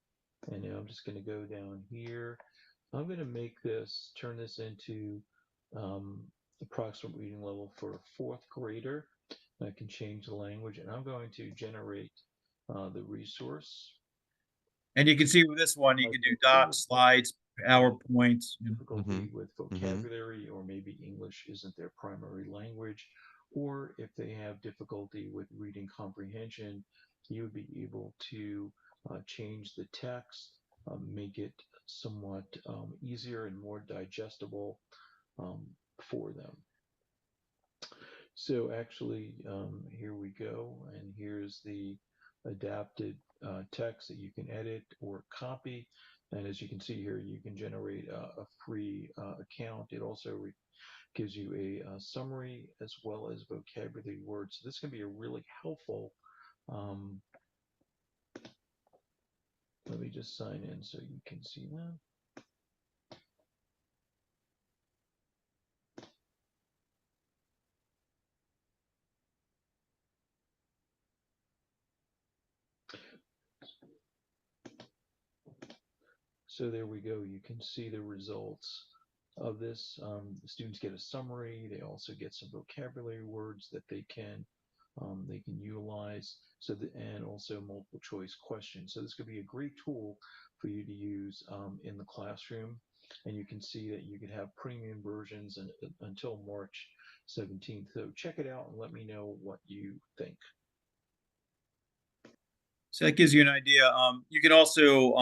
And now I'm just going to go down here. I'm going to turn this into approximate reading level for a fourth grader. I can change the language, and I'm going to generate the resource. And you can see with this one, you can do docs, slides, PowerPoints. Difficulty with vocabulary, or maybe English isn't their primary language, or if they have difficulty with reading comprehension, you would be able to change the text, make it somewhat easier and more digestible for them. So actually, here we go, and here's the adapted text that you can edit or copy. And as you can see here, you can generate a free account. It also gives you a summary as well as vocabulary words. So this can be a really helpful. Um, Let me just sign in so you can see that. So there we go. You can see the results of this. The students get a summary. They also get some vocabulary words that they can utilize. So and also multiple choice questions. So this could be a great tool for you to use in the classroom. And you can see that you can have premium versions until March 17th. So check it out and let me know what you think. So that gives you an idea. You can also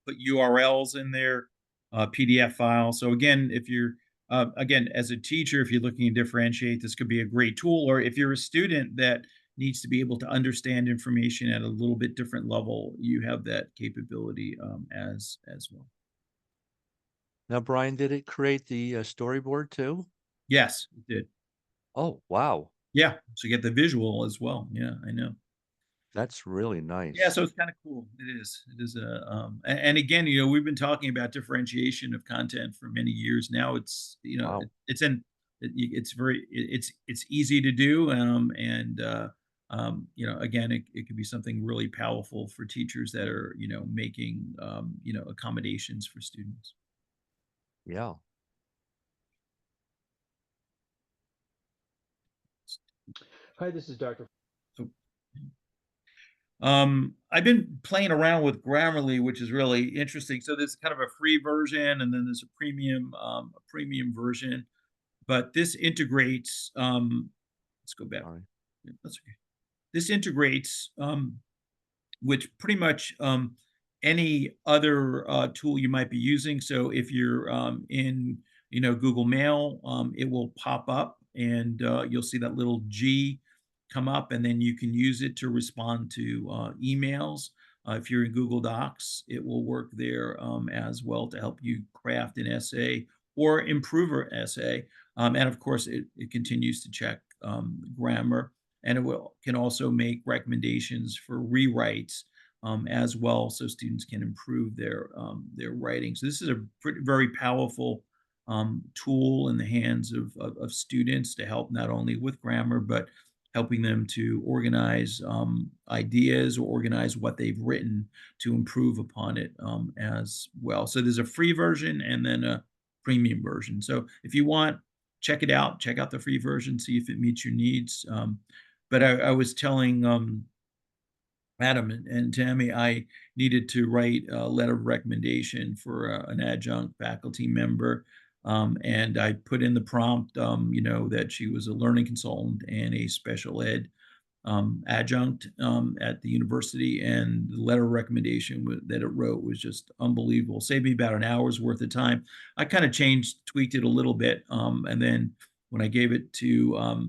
put URLs in there, PDF files. So again, if you're again as a teacher, if you're looking to differentiate, this could be a great tool. Or if you're a student that needs to be able to understand information at a little bit different level, you have that capability as well. Now, Brian, did it create the storyboard too? Yes, it did. Oh, wow. Yeah, so you get the visual as well. Yeah, I know. That's really Yeah, nice. so it's kind of cool. It is. It is and again, we've been talking about differentiation of content for many years now. It's Wow. it's very it's easy to do, and again, it could be something really powerful for teachers that are making accommodations for students. Yeah. Hi, this is Dr. So, I've been playing around with Grammarly, which is really interesting. So there's kind of a free version, and then there's a premium version. But this integrates. Let's go back. Sorry. Yeah, that's okay. This integrates with pretty much any other tool you might be using. So if you're in Google Mail, it will pop up and you'll see that little G come up, and then you can use it to respond to emails. If you're in Google Docs, it will work there as well to help you craft an essay or improve an essay. And of course, it continues to check grammar, and can also make recommendations for rewrites as well, so students can improve their writing. So this is a very powerful tool in the hands of students to help not only with grammar, but helping them to organize ideas or organize what they've written to improve upon it as well. So there's a free version and then a premium version. So if you want, check it out. Check out the free version, see if it meets your needs. But I was telling Adam and Tammy, I needed to write a letter of recommendation for an adjunct faculty member. And I put in the prompt, that she was a learning consultant and a special ed adjunct at the university, and the letter of recommendation that it wrote was just unbelievable. Saved me about an hour's worth of time. I kind of tweaked it a little bit, and then when I gave it to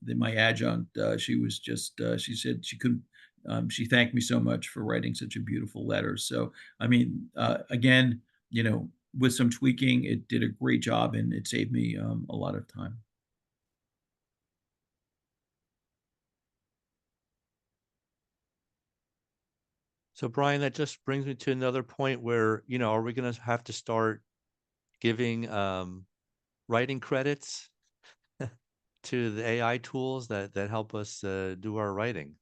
my adjunct, she was just she said she couldn't. She thanked me so much for writing such a beautiful letter. So, I mean, again, with some tweaking, it did a great job, and it saved me a lot of time. So Brian, that just brings me to another point where, are we going to have to start giving writing credits to the AI tools that help us do our writing?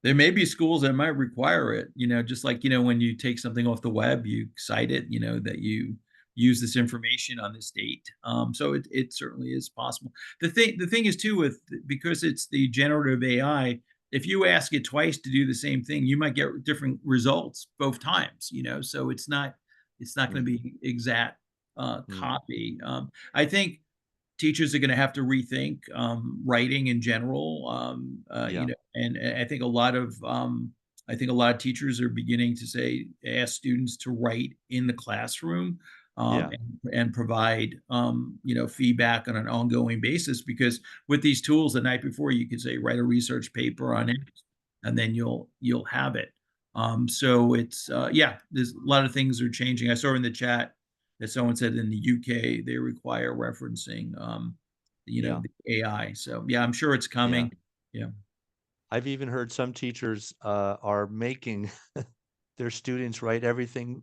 There may be schools that might require it, just like, when you take something off the web, you cite it, that you use this information on this date. So it certainly is possible. The thing is too, because it's the generative AI, if you ask it twice to do the same thing, you might get different results both times, so it's not going to be exact copy. I think teachers are going to have to rethink writing in general. Yeah. And I think a lot of teachers are beginning to ask students to write in the classroom Yeah. and provide feedback on an ongoing basis, because with these tools the night before you could say write a research paper on it, and then you'll have it. So it's yeah, there's a lot of things are changing. I saw in the chat that someone said in the UK they require referencing, Yeah. the AI. So yeah, I'm sure it's coming. Yeah. I've even heard some teachers are making their students write everything,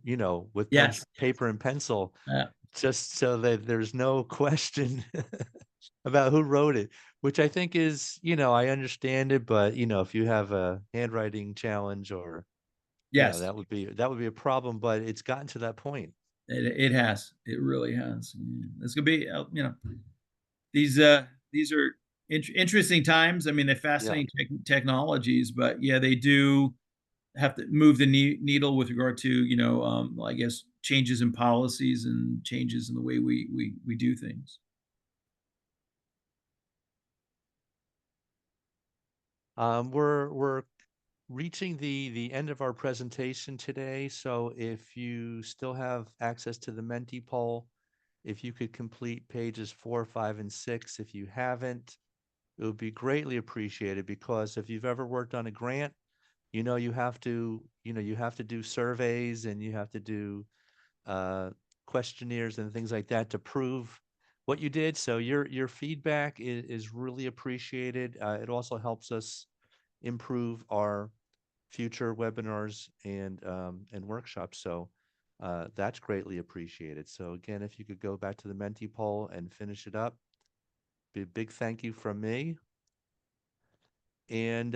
with Yes. paper and pencil, Yeah. just so that there's no question about who wrote it, which I think is, I understand it, but if you have a handwriting challenge or, Yes. that would be a problem, but it's gotten to that point. It has. It really has. It's gonna be, these are interesting times. I mean, they're Yeah. fascinating technologies, but yeah, they do have to move the needle with regard to, I guess changes in policies and changes in the way we do things. We're reaching the end of our presentation today. So if you still have access to the Menti poll, if you could complete pages 4, 5, and 6, if you haven't, it would be greatly appreciated, because if you've ever worked on a grant, you have to do surveys and you have to do questionnaires and things like that to prove what you did. So your feedback is really appreciated. It also helps us improve our future webinars and workshops. So that's greatly appreciated. So again, if you could go back to the Menti poll and finish it up, be a big thank you from me. And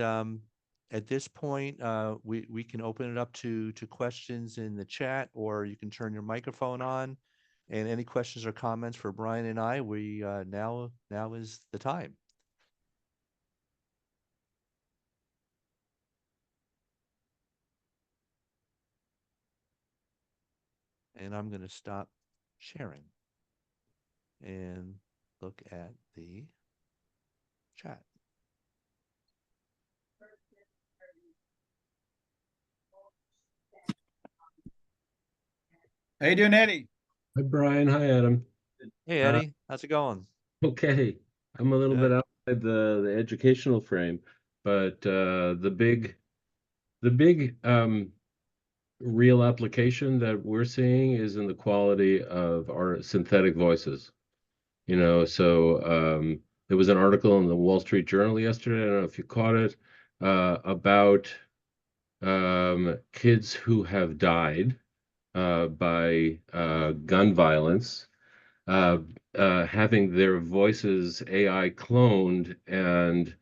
at this point, we can open it up to questions in the chat, or you can turn your microphone on. And any questions or comments for Brian and I, we now is the time. And I'm going to stop sharing and look at the chat. How you doing, Eddie? Hi, Brian. Hi, Adam. Hey, Eddie, how's it going? Okay, I'm a little bit outside the educational frame, but the big real application that we're seeing is in the quality of our synthetic voices. There was an article in the Wall Street Journal yesterday, I don't know if you caught it, about kids who have died by gun violence, uh, having their voices AI cloned, and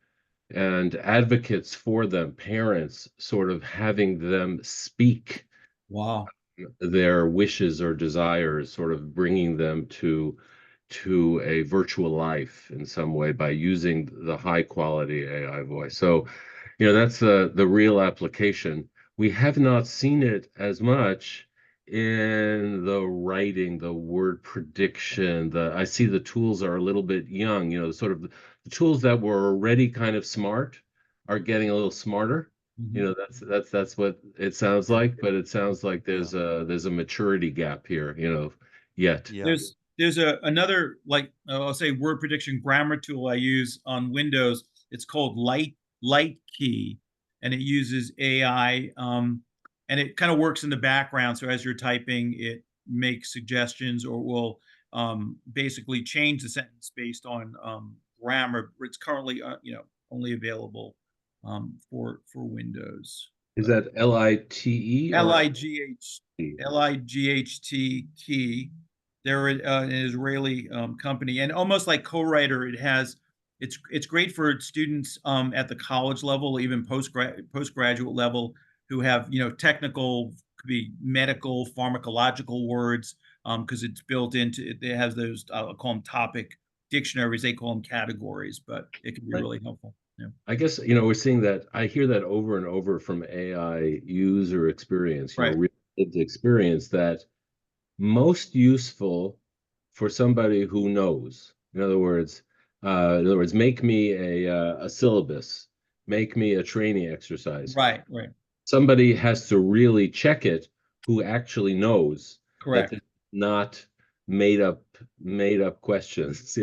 advocates for them, parents, sort of having them speak Wow. their wishes or desires, sort of bringing them to a virtual life in some way by using the high quality AI voice. So, that's the real application. We have not seen it as much in the writing, the word prediction. I see the tools are a little bit young, sort of the tools that were already kind of smart are getting a little smarter. That's what it sounds like, but it sounds like there's a maturity gap here, yet. Yeah. There's another, like, I'll say word prediction grammar tool I use on Windows. It's called Light Key, and it uses AI, and it kind of works in the background. So as you're typing, it makes suggestions or will basically change the sentence based on grammar. It's currently only available for Windows. Is that LITE or Light Key? They're an Israeli company, and almost like Co-Writer, it's great for students at the college level, even postgraduate level, who have technical, could be medical, pharmacological words, because it's built into it. It has those, I'll call them topic dictionaries. They call them categories, but it can be really helpful. Yeah. I guess, we're seeing that. I hear that over and over from AI user experience, Right. real lived experience, that most useful for somebody who knows. In other words, make me a syllabus, make me a training exercise. Right. Somebody has to really check it who actually knows Correct. that it's not made up questions.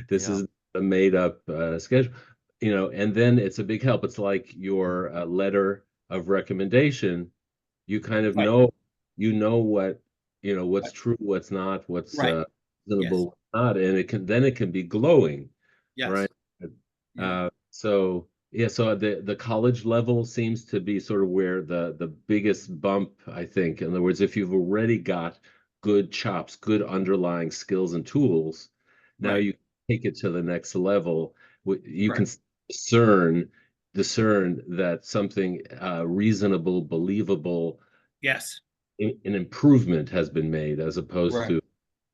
This is a made up schedule. And then it's a big help. It's like your letter of recommendation You kind of Right. know, what, what's true, what's not, what's Right. Yes. reasonable, what's not, and it can be glowing, Yes. right? Yeah. So yeah, so the college level seems to be sort of where the biggest bump, I think. In other words, if you've already got good chops, good underlying skills and tools, now Right. you take it to the next level. You Right. can discern that something reasonable, believable, Yes. an improvement has been made as opposed Right. to a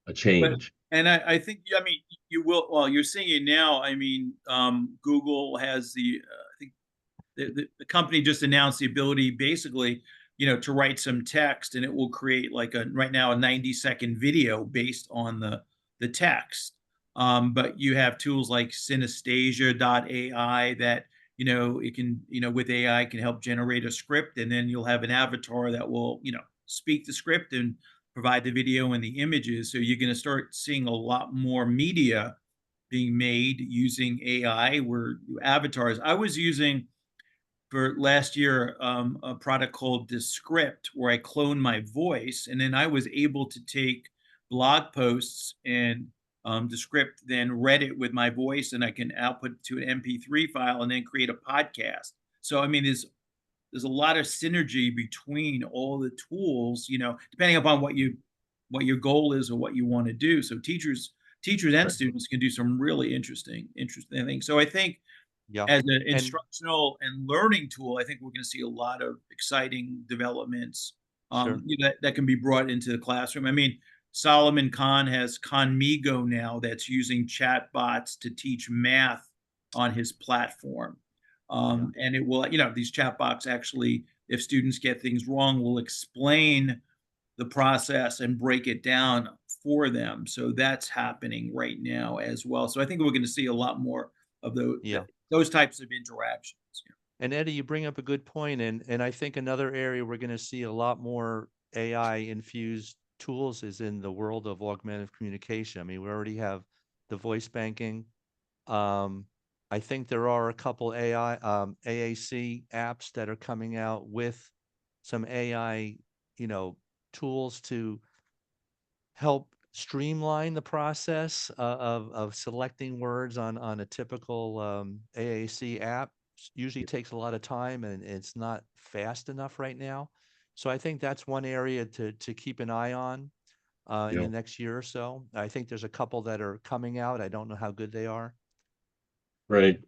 But change. and I think, I mean, you will. Well, you're seeing it now. I mean, Google has I think the company just announced the ability, basically, to write some text, and it will create like right now a 90-second video based on the text. But you have tools like Synesthesia.ai that it can, with AI, can help generate a script, and then you'll have an avatar that will speak the script and provide the video and the images. So you're going to start seeing a lot more media being made using AI, where avatars. I was using for last year a product called Descript, where I clone my voice, and then I was able to take blog posts and Descript then read it with my voice, and I can output it to an MP3 file and then create a podcast. So I mean, there's a lot of synergy between all the tools, depending upon what your goal is or what you want to do. So teachers and Right. students can do some really interesting things. So I think Yeah. as an And instructional and learning tool, I think we're going to see a lot of exciting developments sure. that can be brought into the classroom. I mean, Solomon Khan has Conmigo now, that's using chat bots to teach math on his platform. And it will, these chat bots actually, if students get things wrong, will explain the process and break it down for them. So that's happening right now as well. So I think we're going to see a lot more of Yeah. those types of interactions. And Eddie, you bring up a good point, and I think another area we're going to see a lot more AI infused tools is in the world of augmented communication. I mean, we already have the voice banking. Um, I think there are a couple AAC apps that are coming out with some AI, tools to help streamline the process of selecting words on a typical AAC app. Usually takes a lot of time and it's not fast enough right now. So I think that's one area to keep an eye on in Yeah. the next year or so. I think there's a couple that are coming out. I don't know how good they are. Right.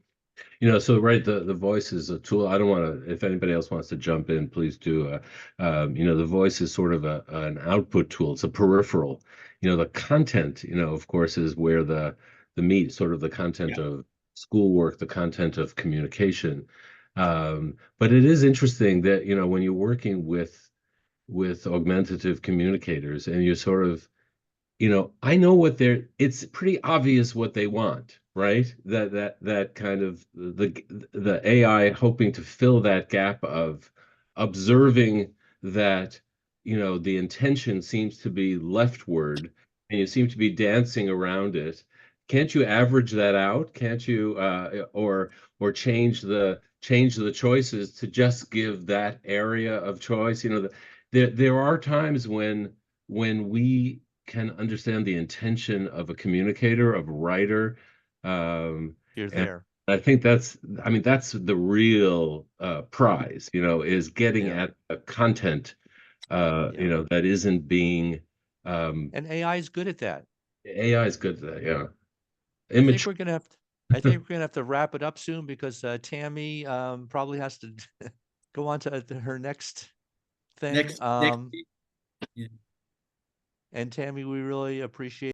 So right, the voice is a tool. I don't want to, if anybody else wants to jump in, please do. The voice is sort of an output tool. It's a peripheral. The content, of course, is where the meat, sort of the content Yeah. of schoolwork, the content of communication. But it is interesting that, when you're working with augmentative communicators and you sort of, I know it's pretty obvious what they want, right? That kind of the AI hoping to fill that gap of observing that, the intention seems to be leftward and you seem to be dancing around it. Can't you average that out? Can't you or change the choices to just give that area of choice? There are times when we can understand the intention of a communicator, of a writer. You're And there. I think that's the real prize, is getting Yeah. at a content, Yeah. that isn't being, um, And AI is good at that. AI is good at that, yeah. I think Immature. we're gonna have to, I think we're gonna have to wrap it up soon because Tammy probably has to go on to her next thing. Next week. Yeah. And Tammy, we really appreciate